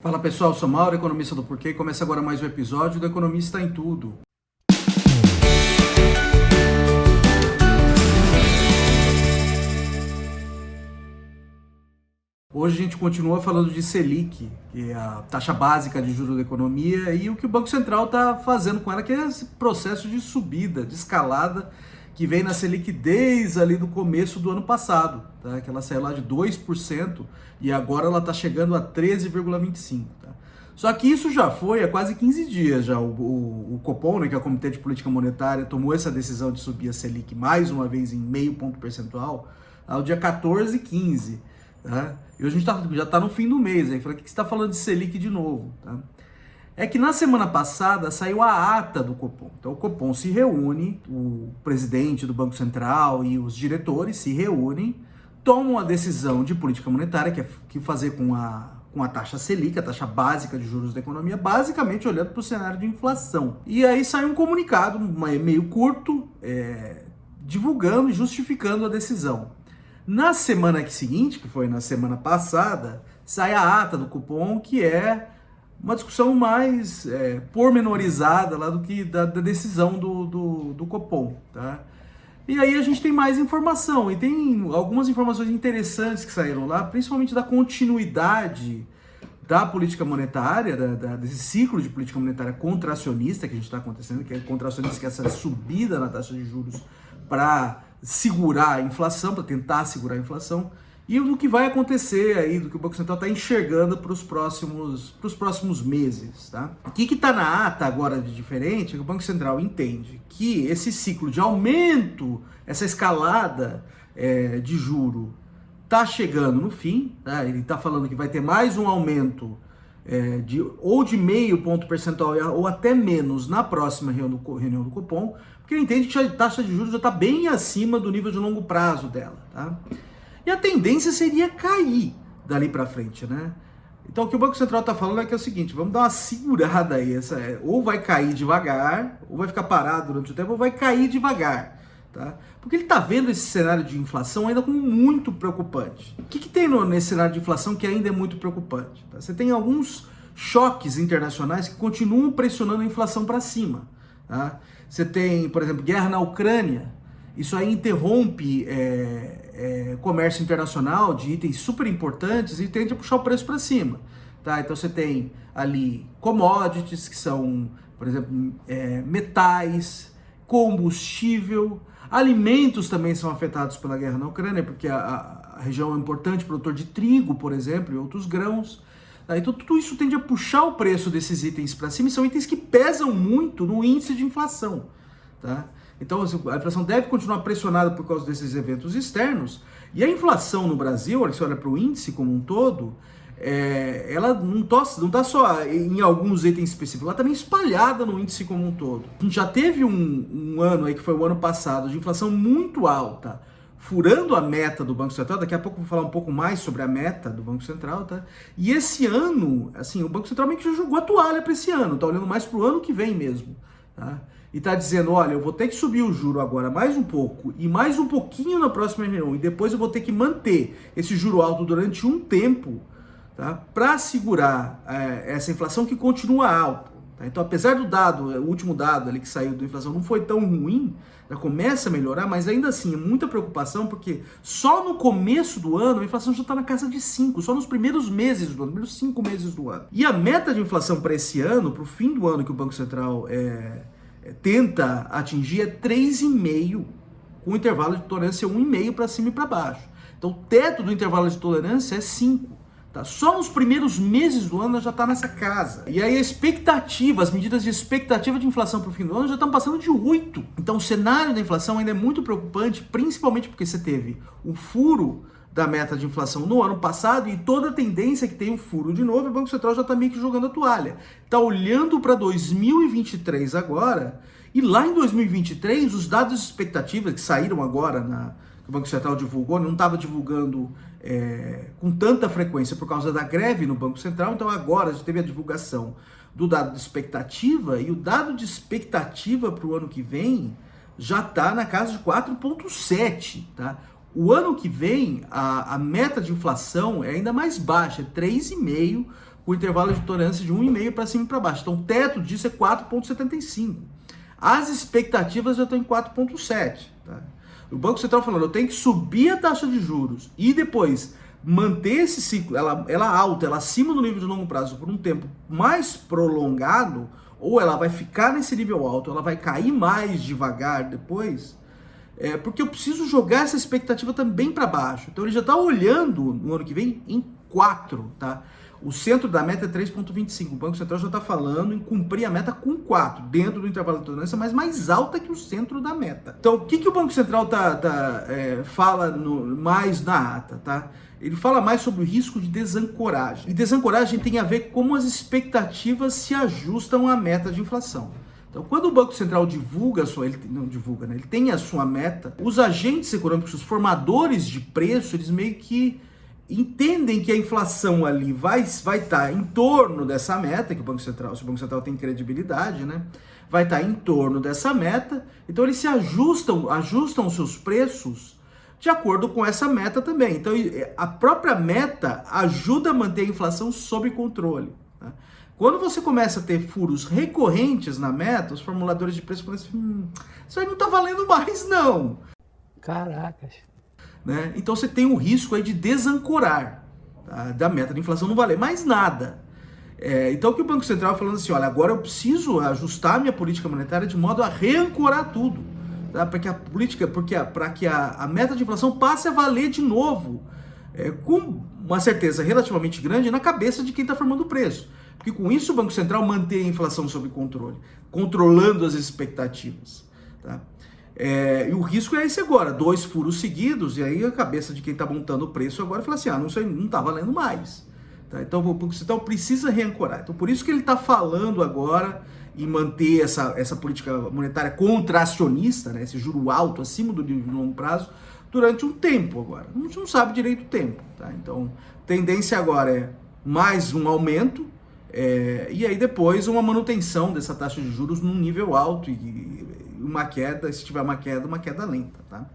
Fala pessoal, sou Mauro, economista do Porquê, e começa agora mais um episódio do Economista em Tudo. Hoje a gente continua falando de Selic, que é a taxa básica de juros da economia, e o que o Banco Central está fazendo com ela, que é esse processo de subida, de escalada, que vem na Selic desde ali do começo do ano passado, tá? Que ela saiu lá de 2% e agora ela está chegando a 13,25%. Tá? Só que isso já foi há quase 15 dias já. O Copom, né, que é o Comitê de Política Monetária, tomou essa decisão de subir a Selic mais uma vez em meio ponto percentual ao dia 14 e 15. Tá? E hoje a gente já está no fim do mês. Aí, o que você está falando de Selic de novo? Tá? É que na semana passada saiu a ata do Copom. Então o Copom se reúne, o presidente do Banco Central e os diretores se reúnem, tomam a decisão de política monetária, que fazer com a taxa Selic, a taxa básica de juros da economia, basicamente olhando para o cenário de inflação. E aí sai um comunicado meio curto, divulgando e justificando a decisão. Na semana seguinte, que foi na semana passada, sai a ata do Copom, que é uma discussão mais pormenorizada lá do que da decisão do Copom, tá? E aí a gente tem mais informação, e tem algumas informações interessantes que saíram lá, principalmente da continuidade da política monetária, desse ciclo de política monetária contracionista que a gente está acontecendo, que é contracionista, que é essa subida na taxa de juros para segurar a inflação, para tentar segurar a inflação, e do que vai acontecer aí, do que o Banco Central está enxergando para os próximos meses, tá? O que está na ata agora de diferente é que o Banco Central entende que esse ciclo de aumento, essa escalada de juro, está chegando no fim, tá? Ele está falando que vai ter mais um aumento de meio ponto percentual ou até menos na próxima reunião do Copom, porque ele entende que a taxa de juros já está bem acima do nível de longo prazo dela, tá? E a tendência seria cair dali para frente, né? Então o que o Banco Central está falando é que é o seguinte: vamos dar uma segurada aí, ou vai cair devagar, ou vai ficar parado durante o tempo, ou vai cair devagar, tá? Porque ele está vendo esse cenário de inflação ainda como muito preocupante. O que tem nesse cenário de inflação que ainda é muito preocupante? Tá? Você tem alguns choques internacionais que continuam pressionando a inflação para cima, tá? Você tem, por exemplo, guerra na Ucrânia. Isso aí interrompe comércio internacional de itens super importantes e tende a puxar o preço para cima. Tá? Então você tem ali commodities, que são, por exemplo, metais, combustível, alimentos também são afetados pela guerra na Ucrânia, porque a região é um importante produtor de trigo, por exemplo, e outros grãos. Tá? Então tudo isso tende a puxar o preço desses itens para cima, e são itens que pesam muito no índice de inflação. Tá? Então a inflação deve continuar pressionada por causa desses eventos externos, e a inflação no Brasil, se você olha para o índice como um todo, ela não está só em alguns itens específicos, ela está também espalhada no índice como um todo. A gente já teve um ano aí, que foi o ano passado, de inflação muito alta, furando a meta do Banco Central. Daqui a pouco eu vou falar um pouco mais sobre a meta do Banco Central, tá? E esse ano, assim, o Banco Central meio que já jogou a toalha para esse ano, tá olhando mais para o ano que vem mesmo, tá? E está dizendo, olha, eu vou ter que subir o juro agora mais um pouco e mais um pouquinho na próxima reunião, e depois eu vou ter que manter esse juro alto durante um tempo, tá, para segurar essa inflação que continua alta. Tá? Então, apesar do o último dado ali que saiu da inflação não foi tão ruim, já começa a melhorar, mas ainda assim é muita preocupação, porque só no começo do ano a inflação já está na casa de 5, só nos primeiros meses do ano, primeiros 5 meses do ano. E a meta de inflação para esse ano, para o fim do ano que o Banco Central tenta atingir, é 3,5, com intervalo de tolerância 1,5 para cima e para baixo. Então o teto do intervalo de tolerância é 5. Tá? Só nos primeiros meses do ano já está nessa casa. E aí a expectativa, as medidas de expectativa de inflação para o fim do ano já estão passando de 8. Então o cenário da inflação ainda é muito preocupante, principalmente porque você teve o furo da meta de inflação no ano passado, e toda a tendência que tem um furo de novo, o Banco Central já está meio que jogando a toalha. Está olhando para 2023 agora, e lá em 2023, os dados de expectativa que saíram agora, que o Banco Central divulgou, não estava divulgando com tanta frequência por causa da greve no Banco Central, então agora já teve a divulgação do dado de expectativa, e o dado de expectativa para o ano que vem já está na casa de 4,7, tá? O ano que vem, a meta de inflação é ainda mais baixa, é 3,5, com intervalo de tolerância de 1,5 para cima e para baixo. Então o teto disso é 4,75. As expectativas já estão em 4,7. Tá? O Banco Central falando, eu tenho que subir a taxa de juros e depois manter esse ciclo, ela alta, ela acima do nível de longo prazo por um tempo mais prolongado, ou ela vai ficar nesse nível alto, ela vai cair mais devagar depois, porque eu preciso jogar essa expectativa também para baixo. Então ele já está olhando no ano que vem em 4, tá? O centro da meta é 3,25. O Banco Central já está falando em cumprir a meta com 4, dentro do intervalo de tolerância, mas mais alta que o centro da meta. Então, o que o Banco Central fala mais na ata, tá? Ele fala mais sobre o risco de desancoragem. E desancoragem tem a ver com como as expectativas se ajustam à meta de inflação. Então, quando o Banco Central divulga ele tem a sua meta, os agentes econômicos, os formadores de preço, eles meio que entendem que a inflação ali vai estar em torno dessa meta, que o Banco Central, se o Banco Central tem credibilidade, né? Vai estar em torno dessa meta, então eles se ajustam os seus preços de acordo com essa meta também. Então a própria meta ajuda a manter a inflação sob controle. Tá? Quando você começa a ter furos recorrentes na meta, os formuladores de preço falam assim, isso aí não está valendo mais não. Caracas. Né? Então você tem o risco aí de desancorar, tá? Da meta de inflação não valer mais nada. Então o que o Banco Central falando assim, olha, agora eu preciso ajustar minha política monetária de modo a reancorar tudo, tá? Para que a meta de inflação passe a valer de novo, com uma certeza relativamente grande na cabeça de quem está formando o preço. Porque com isso o Banco Central mantém a inflação sob controle, controlando as expectativas. Tá? E o risco é esse agora, 2 furos seguidos, e aí a cabeça de quem está montando o preço agora fala assim, não sei, não está valendo mais. Tá? Então o Banco Central precisa reancorar. Então por isso que ele está falando agora em manter essa política monetária contracionista, né, esse juro alto acima do nível de longo prazo, durante um tempo agora. A gente não sabe direito o tempo. Tá? Então a tendência agora é mais um aumento, e aí depois uma manutenção dessa taxa de juros num nível alto e uma queda, se tiver uma queda lenta, tá?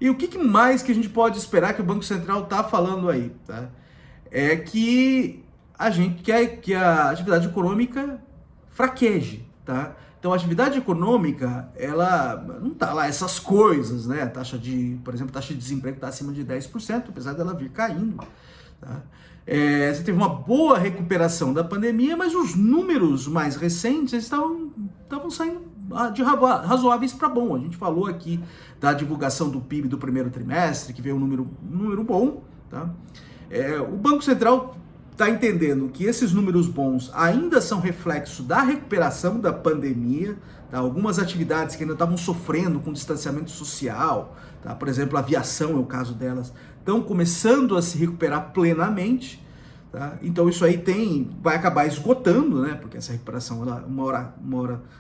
E o que mais que a gente pode esperar que o Banco Central tá falando aí, tá? É que a gente quer que a atividade econômica fraqueje, tá? Então a atividade econômica, ela não tá lá essas coisas, né? Por exemplo, a taxa de desemprego está acima de 10%, apesar dela vir caindo, tá? Você teve uma boa recuperação da pandemia, mas os números mais recentes estavam saindo de razoáveis para bom. A gente falou aqui da divulgação do PIB do primeiro trimestre, que veio um número bom. Tá? O Banco Central está entendendo que esses números bons ainda são reflexo da recuperação da pandemia, tá? Algumas atividades que ainda estavam sofrendo com distanciamento social, tá? Por exemplo, a aviação é o caso delas, estão começando a se recuperar plenamente. Tá? Então isso aí vai acabar esgotando, né? Porque essa recuperação, uma hora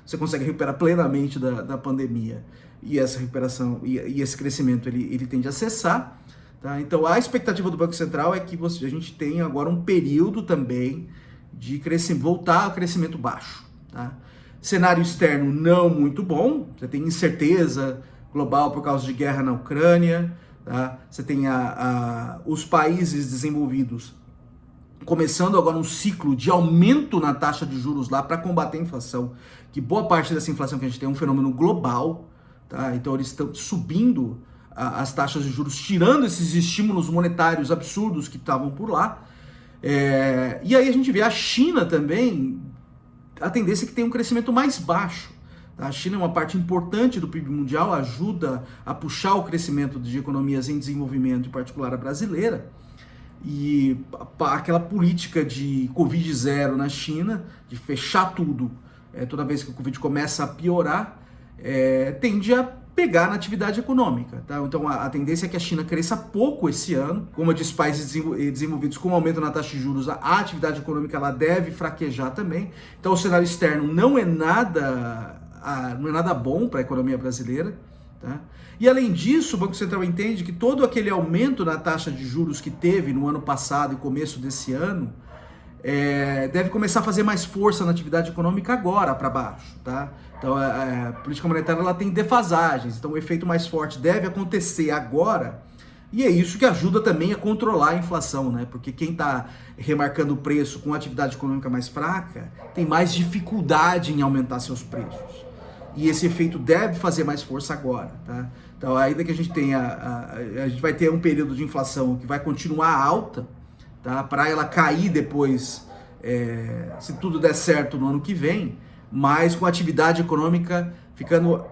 você consegue recuperar plenamente da pandemia, e essa recuperação e esse crescimento ele tende a cessar. Tá? Então a expectativa do Banco Central é que a gente tenha agora um período também de voltar ao crescimento baixo. Tá? Cenário externo não muito bom, você tem incerteza global por causa de guerra na Ucrânia, tá? Você tem os países desenvolvidos começando agora um ciclo de aumento na taxa de juros lá para combater a inflação, que boa parte dessa inflação que a gente tem é um fenômeno global, tá? Então eles estão subindo as taxas de juros, tirando esses estímulos monetários absurdos que estavam por lá. E aí a gente vê a China também, a tendência é que tem um crescimento mais baixo. Tá? A China é uma parte importante do PIB mundial, ajuda a puxar o crescimento de economias em desenvolvimento, em particular a brasileira. E aquela política de Covid-0 na China, de fechar tudo, toda vez que o Covid começa a piorar, tende a pegar na atividade econômica. Tá? Então a tendência é que a China cresça pouco esse ano. Como eu disse, países desenvolvidos com aumento na taxa de juros, a atividade econômica ela deve fraquejar também. Então o cenário externo não é nada bom para a economia brasileira. Tá? E além disso, o Banco Central entende que todo aquele aumento na taxa de juros que teve no ano passado e começo desse ano deve começar a fazer mais força na atividade econômica agora para baixo. Tá? Então a política monetária ela tem defasagens, então o efeito mais forte deve acontecer agora, E é isso que ajuda também a controlar a inflação, né? Porque quem está remarcando o preço com atividade econômica mais fraca tem mais dificuldade em aumentar seus preços. E esse efeito deve fazer mais força agora, tá? Então, ainda que a gente tenha, a gente vai ter um período de inflação que vai continuar alta, tá? Para ela cair depois, se tudo der certo no ano que vem, mas com a atividade econômica ficando,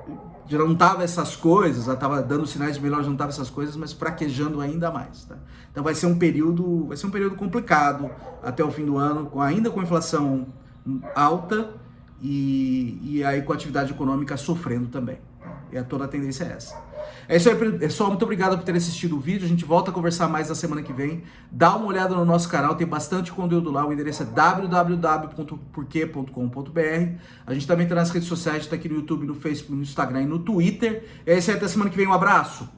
já não tava essas coisas, já estava dando sinais de melhor, já não tava essas coisas, mas fraquejando ainda mais, tá? Então vai ser um período complicado até o fim do ano, ainda com inflação alta e aí com a atividade econômica sofrendo também. E toda a tendência é essa. É isso aí, pessoal. Muito obrigado por ter assistido o vídeo. A gente volta a conversar mais na semana que vem. Dá uma olhada no nosso canal, tem bastante conteúdo lá. O endereço é www.porquê.com.br. A gente também está nas redes sociais, está aqui no YouTube, no Facebook, no Instagram e no Twitter. É isso aí, até semana que vem. Um abraço!